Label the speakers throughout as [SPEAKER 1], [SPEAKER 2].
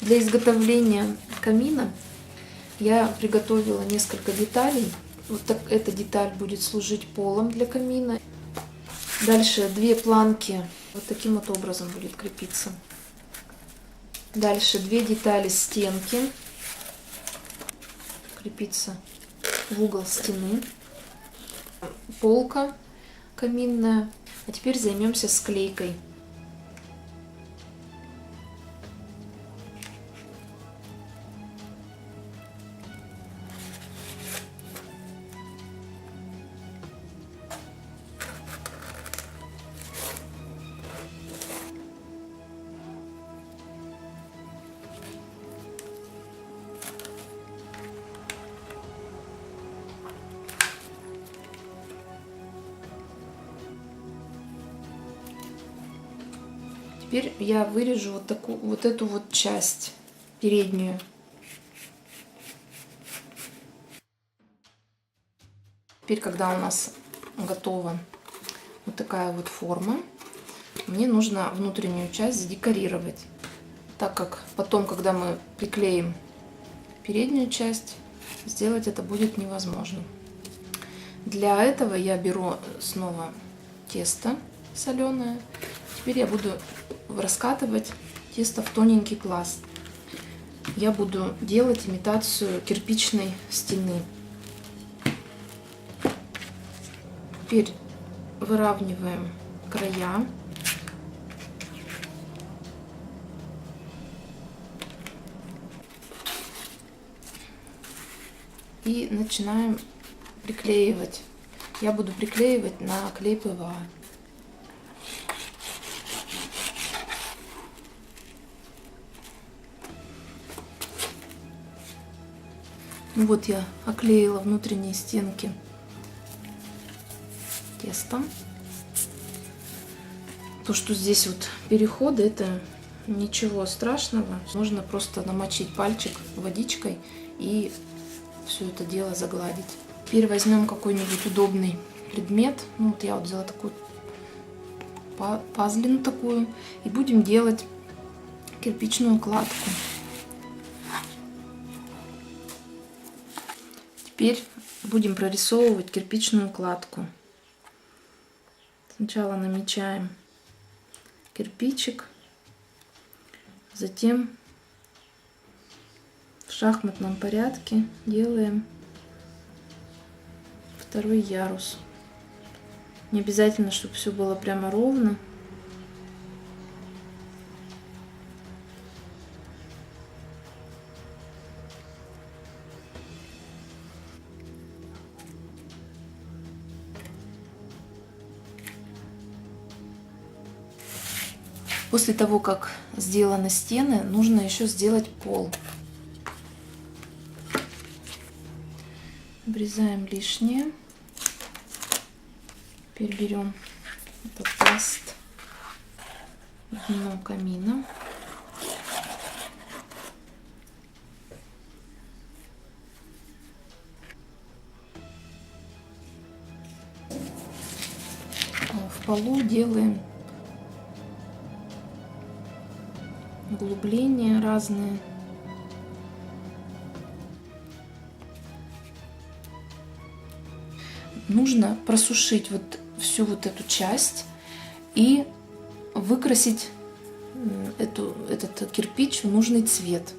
[SPEAKER 1] Для изготовления камина я приготовила несколько деталей. Вот так, эта деталь будет служить полом для камина. Дальше две планки вот таким вот образом будет крепиться. Дальше две детали стенки крепиться в угол стены. Полка каминная. А теперь займемся склейкой. Теперь я вырежу вот эту вот часть переднюю. Теперь, когда у нас готова вот такая вот форма, мне нужно внутреннюю часть задекорировать, так как потом, когда мы приклеим переднюю часть, сделать это будет невозможно. Для этого я беру снова тесто соленое. Теперь я буду раскатывать тесто в тоненький пласт. Я буду делать имитацию кирпичной стены. Теперь выравниваем края. И начинаем приклеивать. Я буду приклеивать на клей ПВА. Ну вот я оклеила внутренние стенки тестом. То, что здесь вот переходы, это ничего страшного. Можно просто намочить пальчик водичкой и все это дело загладить. Теперь возьмем какой-нибудь удобный предмет. Ну вот я вот взяла такую пазлину такую. И будем делать кирпичную кладку. Теперь будем прорисовывать кирпичную кладку. Сначала намечаем кирпичик, затем в шахматном порядке делаем второй ярус. Не обязательно, чтобы все было прямо ровно. После того, как сделаны стены, нужно еще сделать пол. Обрезаем лишнее. Теперь берем этот пласт дно камина. В полу делаем углубления разные. Нужно просушить вот всю вот эту часть и выкрасить этот кирпич в нужный цвет.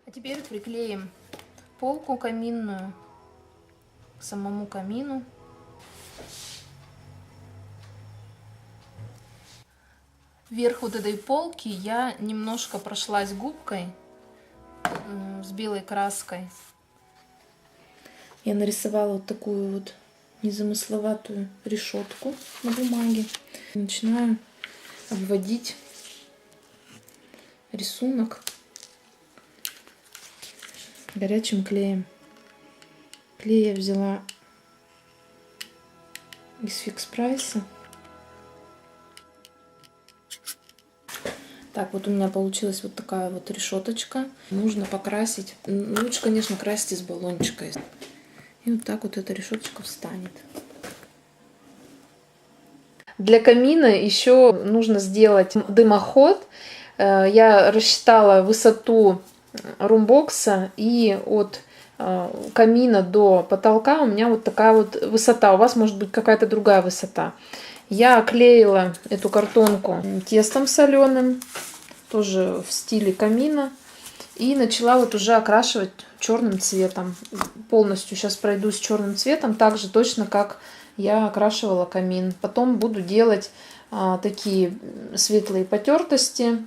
[SPEAKER 1] А теперь приклеим полку каминную к самому камину. Вверх вот этой полки я немножко прошлась губкой с белой краской. Я нарисовала вот такую вот незамысловатую решетку на бумаге. Начинаю обводить рисунок горячим клеем. Клей я взяла из Фикс Прайса. Так, вот у меня получилась вот такая вот решеточка. Нужно покрасить. Лучше, конечно, красить из баллончика. И вот так вот эта решеточка встанет. Для камина еще нужно сделать дымоход. Я рассчитала высоту румбокса, и от камина до потолка у меня вот такая вот высота. У вас может быть какая-то другая высота. Я клеила эту картонку тестом соленым, тоже в стиле камина. И начала вот уже окрашивать черным цветом. Полностью сейчас пройдусь черным цветом, так же точно, как я окрашивала камин. Потом буду делать такие светлые потертости.